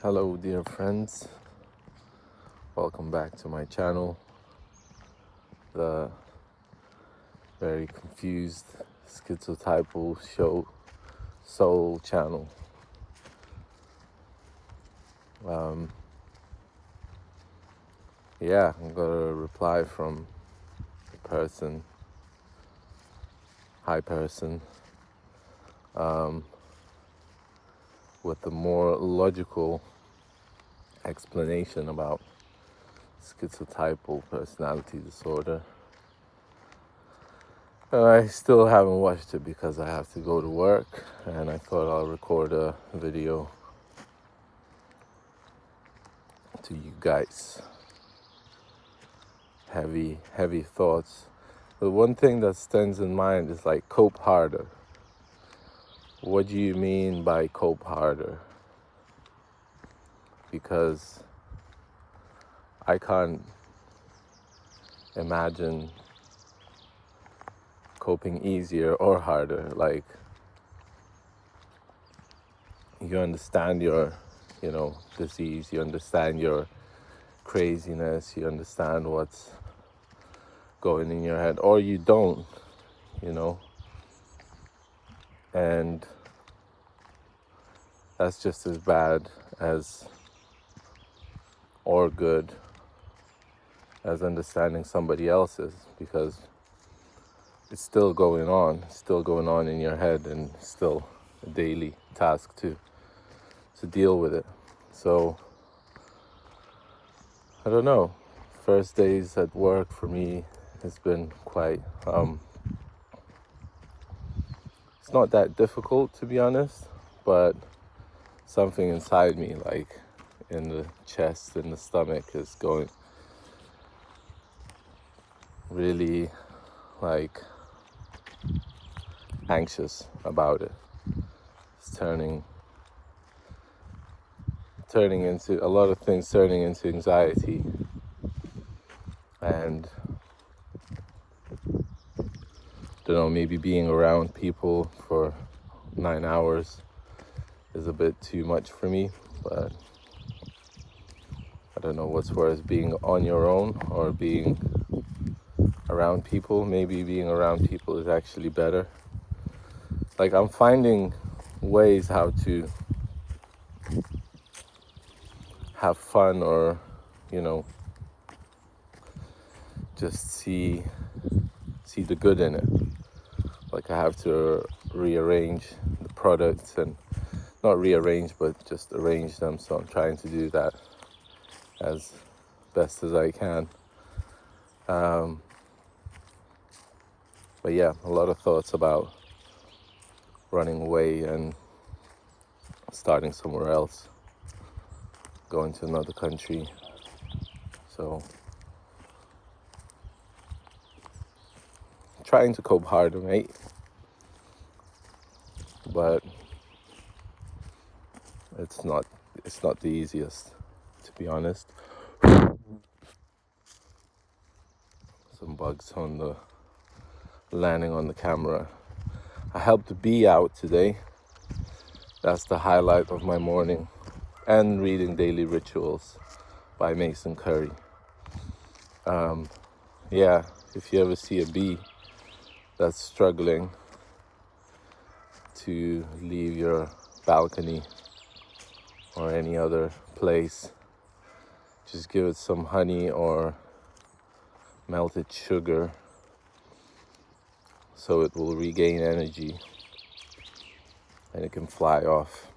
Hello dear friends, welcome back to my channel, the very confused schizotypal show soul channel. I'm gonna reply from a person, hi person, with a more logical explanation about schizotypal personality disorder. I still haven't watched it because I have to go to work, and I thought I'll record a video to you guys. Heavy thoughts. The one thing that stands in mind is like cope harder. What do you mean by cope harder? Because I can't imagine coping easier or harder. Like, you understand your, disease, you understand your craziness, you understand what's going in your head, or you don't, and that's just as bad as, or good, as understanding somebody else's, because it's still going on in your head, and still a daily task to deal with it. So I don't know, first days at work for me has been quite it's not that difficult, to be honest, but something inside me, like in the chest and the stomach, is going really like anxious about it. It's turning into a lot of things, turning into anxiety. And maybe being around people for 9 hours is a bit too much for me, but I don't know what's worse, being on your own or being around people. Maybe being around people is actually better. Like, I'm finding ways how to have fun, or just see the good in it. Like, I have to rearrange the products, and not rearrange, but just arrange them. So I'm trying to do that as best as I can. But yeah, a lot of thoughts about running away and starting somewhere else, going to another country. So trying to cope harder, mate. But it's not the easiest, to be honest. Some bugs on the landing on the camera. I helped the bee out today. That's the highlight of my morning. And reading Daily Rituals by Mason Curry. If you ever see a bee that's struggling to leave your balcony or any other place, just give it some honey or melted sugar so it will regain energy and it can fly off.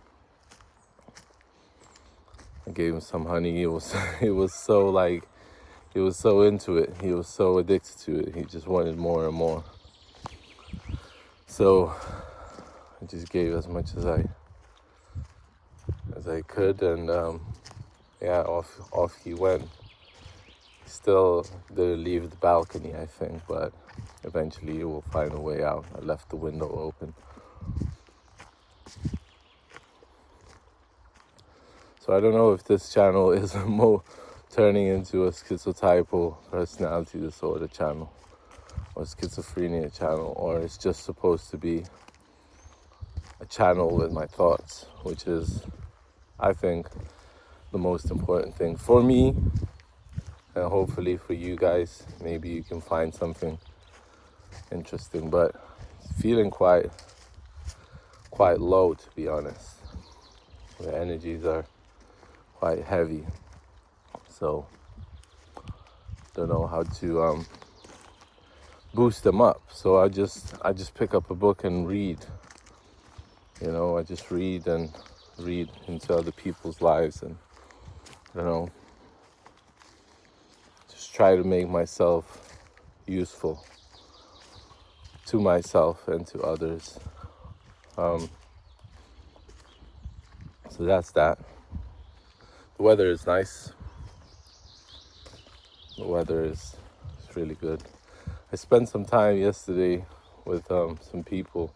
I gave him some honey. It was he was so into it. He was so addicted to it. He just wanted more and more. So I just gave as much as I could, and off he went. He still didn't leave the balcony, I think, but eventually he will find a way out. I left the window open. So I don't know if this channel is turning into a schizotypal personality disorder channel or schizophrenia channel, or it's just supposed to be a channel with my thoughts, which is, I think, the most important thing for me, and hopefully for you guys. Maybe you can find something interesting, but feeling quite low, to be honest. The energies are quite heavy, so don't know how to boost them up. So I just pick up a book and read. I just read into other people's lives, and just try to make myself useful to myself and to others. So that's that. The weather is nice. The weather is really good. I spent some time yesterday with some people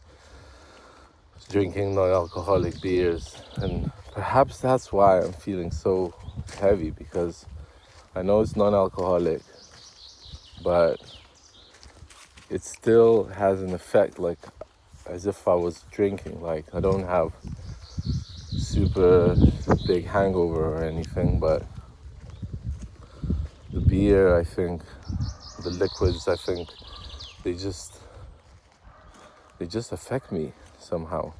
drinking non-alcoholic beers, and perhaps that's why I'm feeling so heavy, because I know it's non-alcoholic, but it still has an effect, like as if I was drinking. Like I don't have super big hangover or anything, but the beer, I think, the liquids, I think they just affect me somehow.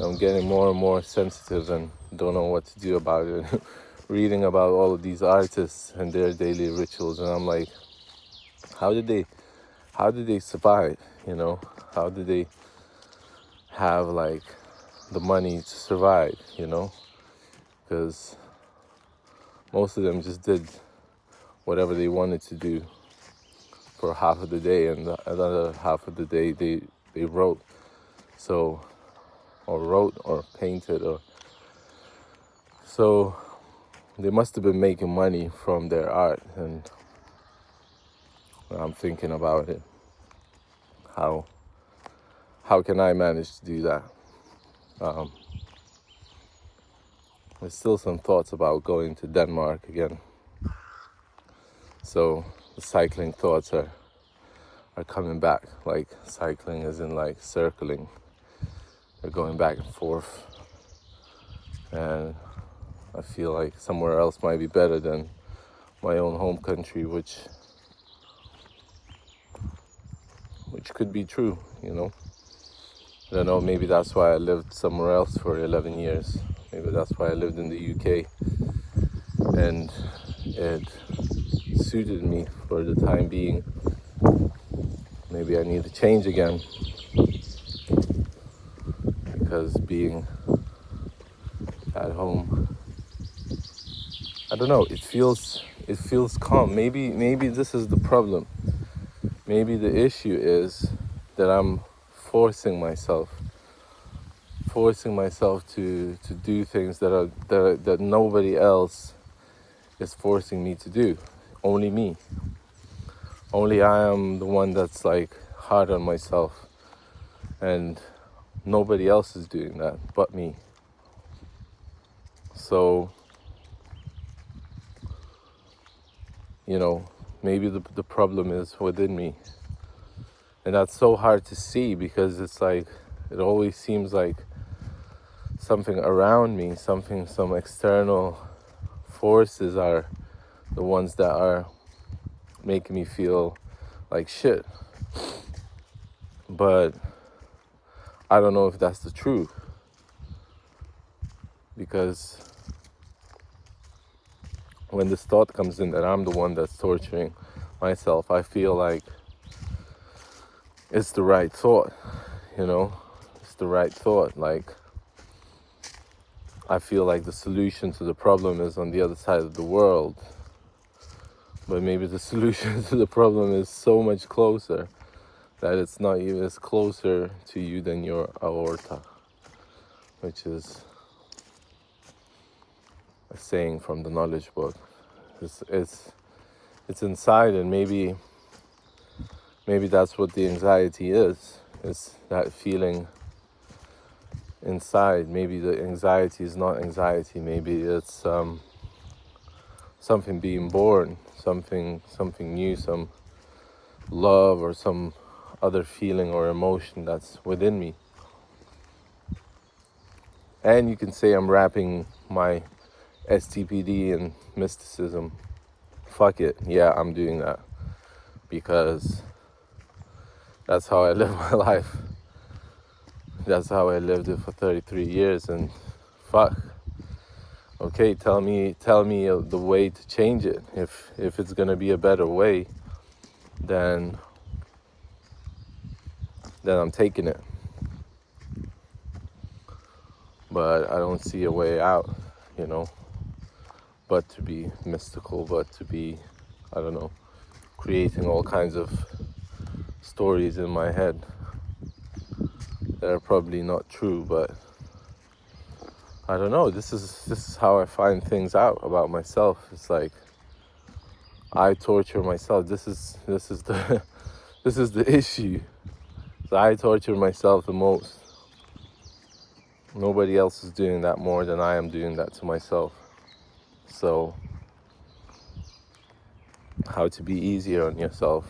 I'm getting more and more sensitive and don't know what to do about it. Reading about all of these artists and their daily rituals, and I'm like, how did they survive? How did they have like the money to survive? Because most of them just did whatever they wanted to do for half of the day, and the other half of the day they wrote. Or painted, so they must have been making money from their art. And I'm thinking about it. How can I manage to do that? There's still some thoughts about going to Denmark again. So the cycling thoughts are coming back. Like cycling as in like circling. They're going back and forth. And I feel like somewhere else might be better than my own home country, which could be true, I don't know, maybe that's why I lived somewhere else for 11 years. Maybe that's why I lived in the UK. And it suited me for the time being. Maybe I need to change again, because being at home, I don't know, it feels calm. Maybe this is the problem. Maybe the issue is that I'm forcing myself to do things that nobody else is forcing me to do. Only me. Only I am the one that's like hard on myself, and nobody else is doing that but me. So, maybe the problem is within me. And that's so hard to see, because it's like, it always seems like something around me, some external forces are the ones that are making me feel like shit. But I don't know if that's the truth, because when this thought comes in that I'm the one that's torturing myself, I feel like it's the right thought, it's the right thought. Like, I feel like the solution to the problem is on the other side of the world, but maybe the solution to the problem is so much closer that it's not even as closer to you than your aorta, which is a saying from the knowledge book. It's inside, and maybe that's what the anxiety is. It's that feeling inside. Maybe the anxiety is not anxiety. Maybe it's something being born, something new, some love or some other feeling or emotion that's within me. And you can say I'm wrapping my stpd and mysticism, fuck it, yeah, I'm doing that, because that's how I live my life. That's how I lived it for 33 years, and fuck. Okay, tell me the way to change it. If it's gonna be a better way, then I'm taking it. But I don't see a way out, but to be mystical, but to be, I don't know, creating all kinds of stories in my head that are probably not true, but I don't know. This is how I find things out about myself. It's like I torture myself. This is the this is the issue. So I torture myself the most. Nobody else is doing that more than I am doing that to myself. So how to be easier on yourself?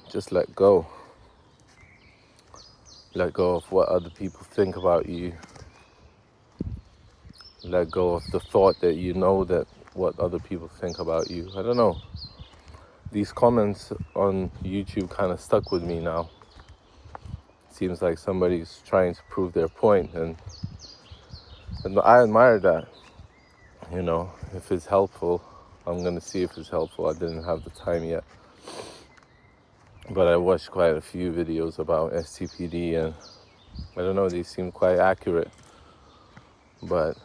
Just let go. Let go of what other people think about you. Let go of the thought that you know that what other people think about you. I don't know. These comments on YouTube kind of stuck with me now. It seems like somebody's trying to prove their point, and I admire that. If it's helpful, I'm gonna see if it's helpful. I didn't have the time yet, but I watched quite a few videos about STPD, and I don't know, they seem quite accurate, but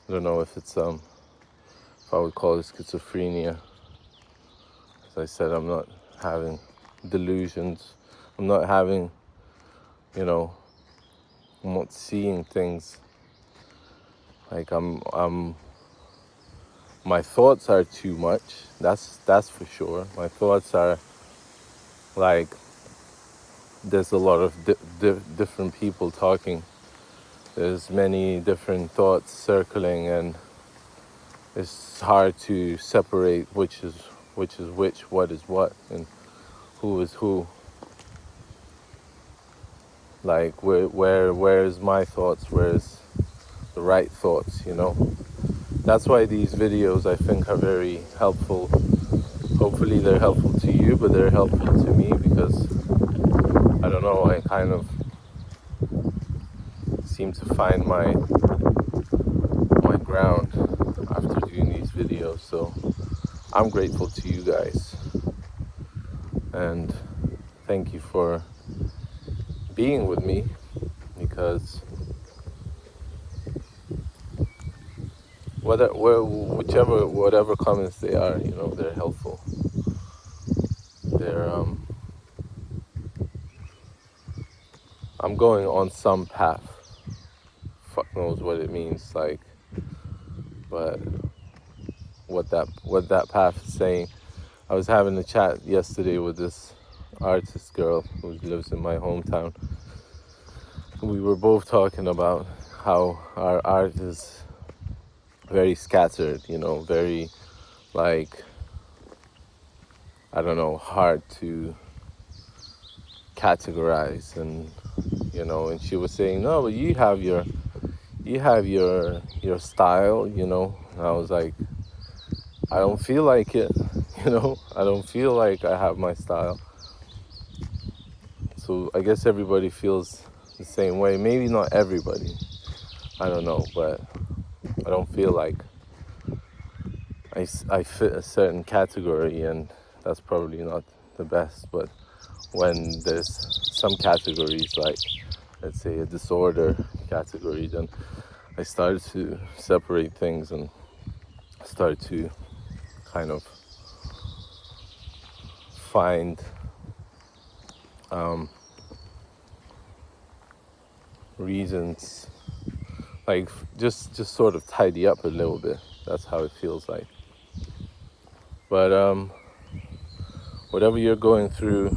I don't know if it's if I would call it schizophrenia. As I said, I'm not having delusions. I'm not having, I'm not seeing things. Like my thoughts are too much. That's for sure. My thoughts are like, there's a lot of different people talking. There's many different thoughts circling, and it's hard to separate which is which, what is what, and who is who. Like where is my thoughts? Where's the right thoughts? That's why these videos, I think, are very helpful. Hopefully they're helpful to you, but they're helpful to me because I don't know, I kind of seem to find my ground after doing these videos. So I'm grateful to you guys, and thank you for being with me, because whatever comments they are, they're helpful. They're I'm going on some path. Fuck knows what it means, like, but what that path is saying. I was having a chat yesterday with this artist girl who lives in my hometown. We were both talking about how our art is very scattered, very, like, I don't know, hard to categorize, and and she was saying, no, but you have your style, and I was like, I don't feel like it, I don't feel like I have my style. So I guess everybody feels the same way. Maybe not everybody, I don't know, but I don't feel like I fit a certain category, and that's probably not the best. But when there's some categories, like, let's say, a disorder category, then I started to separate things and start to kind of find reasons, like, just sort of tidy up a little bit. That's how it feels like. But whatever you're going through,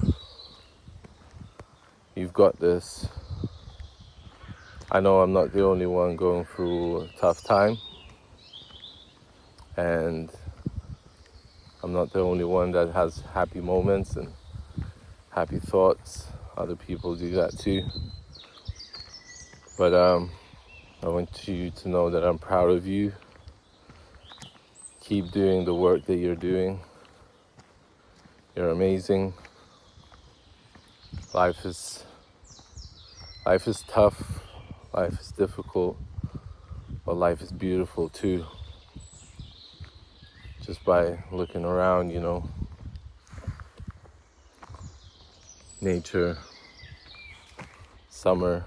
you've got this. I know I'm not the only one going through a tough time, and I'm not the only one that has happy moments and happy thoughts. Other people do that too. But I want you to know that I'm proud of you. Keep doing the work that you're doing. You're amazing. Life is tough. Life is difficult. But life is beautiful too. Just by looking around, you know. Nature, summer.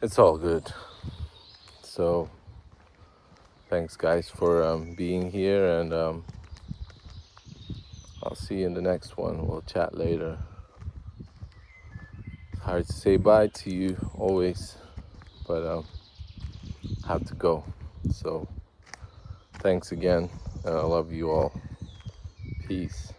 It's all good. So thanks guys for being here, and I'll see you in the next one. We'll chat later. It's hard to say bye to you always, but I have to go. So thanks again, and I love you all. Peace.